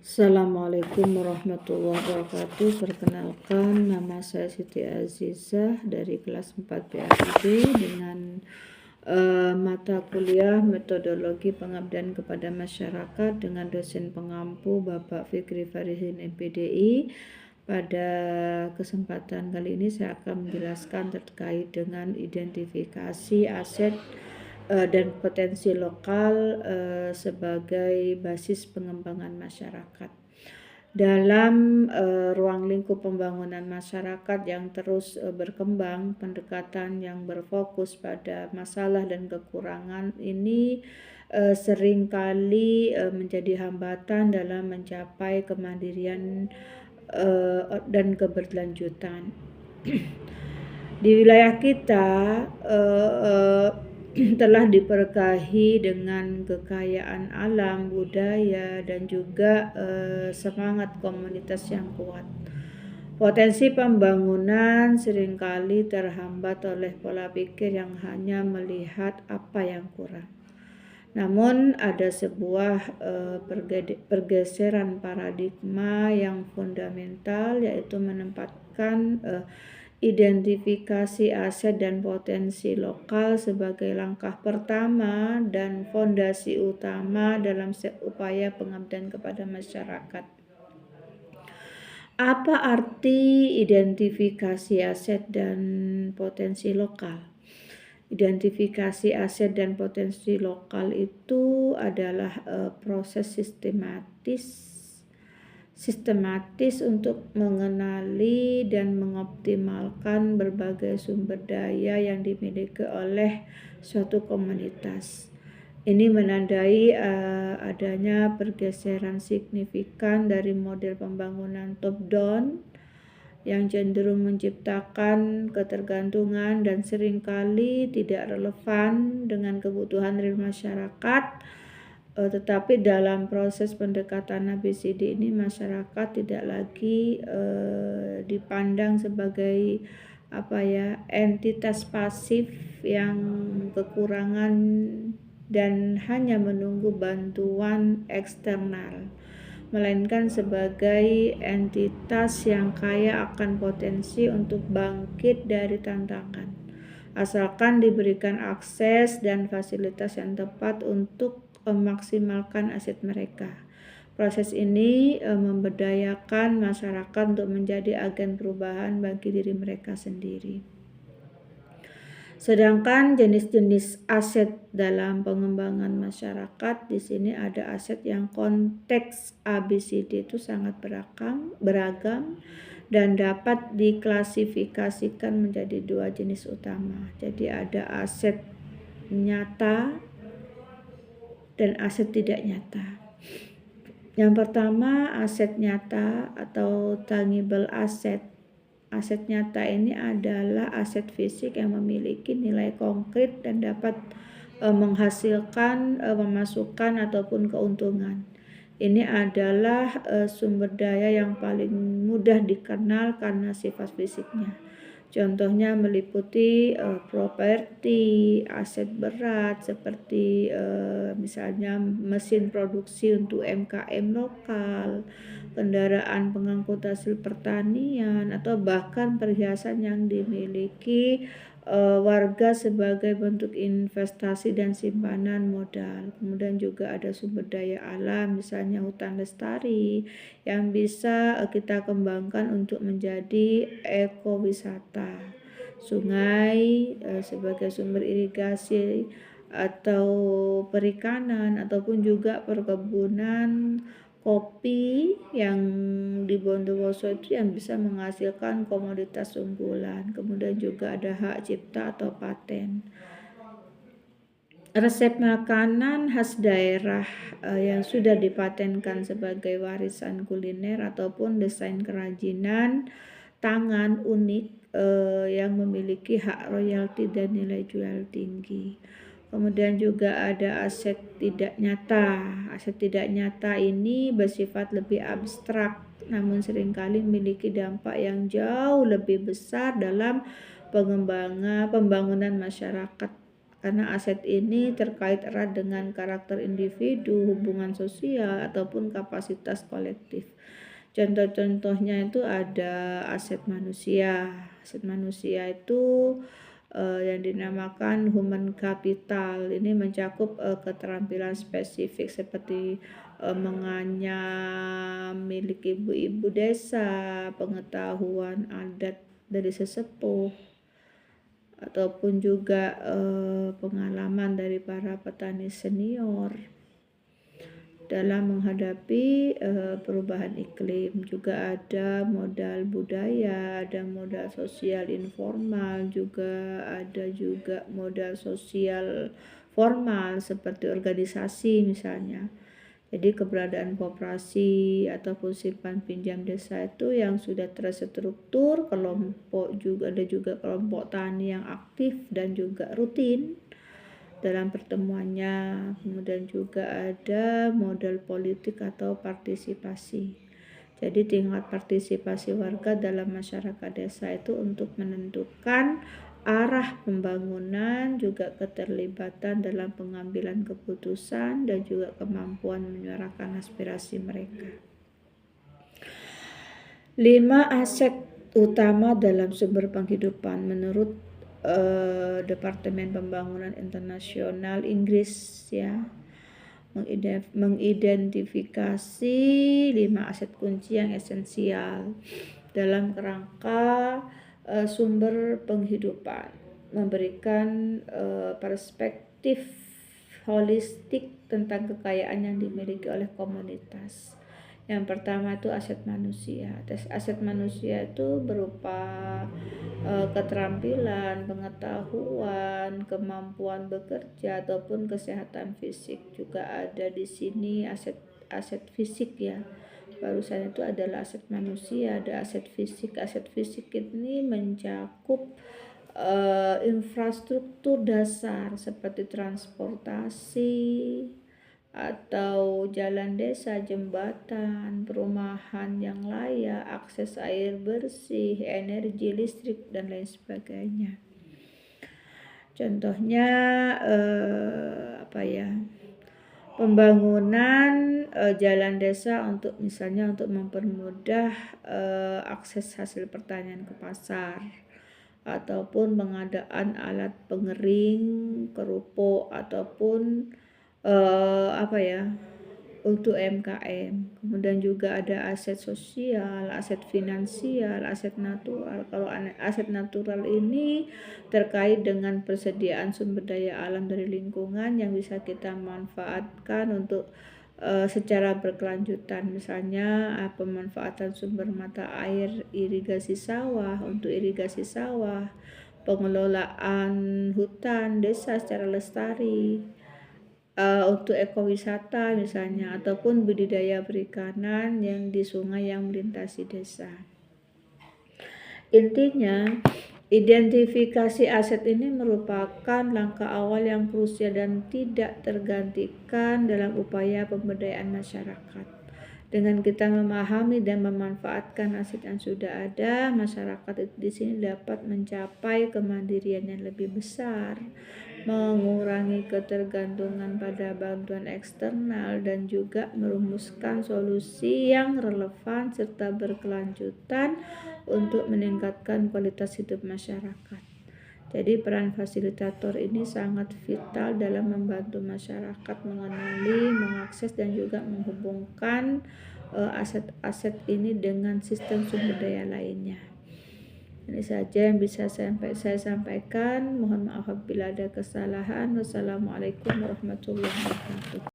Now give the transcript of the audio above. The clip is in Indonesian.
Assalamualaikum warahmatullahi wabarakatuh. Perkenalkan, nama saya Siti Azizah dari kelas 4 PAIB dengan mata kuliah metodologi pengabdian kepada masyarakat dengan dosen pengampu Bapak Fikri Farihin MPDI. Pada kesempatan kali ini saya akan menjelaskan terkait dengan identifikasi aset dan potensi lokal sebagai basis pengembangan masyarakat. Dalam ruang lingkup pembangunan masyarakat yang terus berkembang, pendekatan yang berfokus pada masalah dan kekurangan ini seringkali menjadi hambatan dalam mencapai kemandirian dan keberlanjutan. Di wilayah kita telah diberkahi dengan kekayaan alam, budaya, dan juga semangat komunitas yang kuat. Potensi pembangunan seringkali terhambat oleh pola pikir yang hanya melihat apa yang kurang. Namun ada sebuah pergeseran paradigma yang fundamental, yaitu menempatkan identifikasi aset dan potensi lokal sebagai langkah pertama dan fondasi utama dalam upaya pengabdian kepada masyarakat. Apa arti identifikasi aset dan potensi lokal? Identifikasi aset dan potensi lokal itu adalah proses sistematis untuk mengenali dan mengoptimalkan berbagai sumber daya yang dimiliki oleh suatu komunitas. Ini menandai adanya pergeseran signifikan dari model pembangunan top down yang cenderung menciptakan ketergantungan dan seringkali tidak relevan dengan kebutuhan real masyarakat. Tetapi dalam proses pendekatan ABCD ini masyarakat tidak lagi dipandang sebagai entitas pasif yang kekurangan dan hanya menunggu bantuan eksternal, melainkan sebagai entitas yang kaya akan potensi untuk bangkit dari tantangan, asalkan diberikan akses dan fasilitas yang tepat untuk memaksimalkan aset mereka. Proses ini memberdayakan masyarakat untuk menjadi agen perubahan bagi diri mereka sendiri. Sedangkan jenis-jenis aset dalam pengembangan masyarakat, di sini ada aset yang konteks ABCD itu sangat beragam dan dapat diklasifikasikan menjadi dua jenis utama. Jadi ada aset nyata dan aset tidak nyata. Yang pertama, aset nyata atau tangible asset. Aset nyata ini adalah aset fisik yang memiliki nilai konkret dan dapat menghasilkan pemasukan ataupun keuntungan. Ini adalah sumber daya yang paling mudah dikenal karena sifat fisiknya. Contohnya meliputi properti, aset berat seperti misalnya mesin produksi untuk UMKM lokal, kendaraan pengangkut hasil pertanian, atau bahkan perhiasan yang dimiliki warga sebagai bentuk investasi dan simpanan modal. Kemudian juga ada sumber daya alam, misalnya hutan lestari yang bisa kita kembangkan untuk menjadi ekowisata, sungai sebagai sumber irigasi atau perikanan, ataupun juga perkebunan kopi yang di Bondowoso itu yang bisa menghasilkan komoditas unggulan. Kemudian juga ada hak cipta atau paten. Resep makanan khas daerah yang sudah dipatenkan sebagai warisan kuliner ataupun desain kerajinan tangan unik yang memiliki hak royalti dan nilai jual tinggi. Kemudian juga ada aset tidak nyata. Aset tidak nyata ini bersifat lebih abstrak, namun seringkali memiliki dampak yang jauh lebih besar dalam pembangunan masyarakat karena aset ini terkait erat dengan karakter individu, hubungan sosial, ataupun kapasitas kolektif. Contoh-contohnya itu ada aset manusia. Aset manusia itu yang dinamakan human capital. Ini mencakup keterampilan spesifik seperti menganyam milik ibu-ibu desa, pengetahuan adat dari sesepuh, ataupun juga pengalaman dari para petani senior dalam menghadapi perubahan iklim. Juga ada modal budaya, ada modal sosial informal, juga ada juga modal sosial formal seperti organisasi misalnya. Jadi keberadaan koperasi ataupun simpan pinjam desa itu yang sudah terstruktur, kelompok juga ada juga kelompok tani yang aktif dan juga rutin dalam pertemuannya. Kemudian juga ada model politik atau partisipasi. Jadi tingkat partisipasi warga dalam masyarakat desa itu untuk menentukan arah pembangunan, juga keterlibatan dalam pengambilan keputusan, dan juga kemampuan menyuarakan aspirasi mereka. 5 aset utama dalam sumber penghidupan menurut Departemen Pembangunan Internasional Inggris ya, mengidentifikasi 5 aset kunci yang esensial dalam kerangka sumber penghidupan, memberikan perspektif holistik tentang kekayaan yang dimiliki oleh komunitas. Yang pertama itu aset manusia. Aset manusia itu berupa keterampilan, pengetahuan, kemampuan bekerja ataupun kesehatan fisik. Juga ada di sini aset fisik ya. Barusan itu adalah aset manusia, ada aset fisik. Aset fisik ini mencakup infrastruktur dasar seperti transportasi atau jalan desa, jembatan, perumahan yang layak, akses air bersih, energi listrik, dan lain sebagainya. Contohnya pembangunan jalan desa untuk misalnya untuk mempermudah akses hasil pertanian ke pasar, ataupun pengadaan alat pengering kerupuk ataupun untuk UMKM. Kemudian juga ada aset sosial, aset finansial, aset natural. Kalau aset natural ini terkait dengan persediaan sumber daya alam dari lingkungan yang bisa kita manfaatkan untuk secara berkelanjutan. Misalnya pemanfaatan sumber mata air irigasi sawah, untuk irigasi sawah, pengelolaan hutan desa secara lestari, untuk ekowisata misalnya, ataupun budidaya perikanan yang di sungai yang melintasi desa. Intinya, identifikasi aset ini merupakan langkah awal yang krusial dan tidak tergantikan dalam upaya pemberdayaan masyarakat. Dengan kita memahami dan memanfaatkan aset yang sudah ada, masyarakat di sini dapat mencapai kemandirian yang lebih besar, mengurangi ketergantungan pada bantuan eksternal, dan juga merumuskan solusi yang relevan serta berkelanjutan untuk meningkatkan kualitas hidup masyarakat. Jadi peran fasilitator ini sangat vital dalam membantu masyarakat mengenali, mengakses, dan juga menghubungkan aset-aset ini dengan sistem sumber daya lainnya. Ini saja yang bisa saya sampaikan. Mohon maaf apabila ada kesalahan. Wassalamualaikum warahmatullahi wabarakatuh.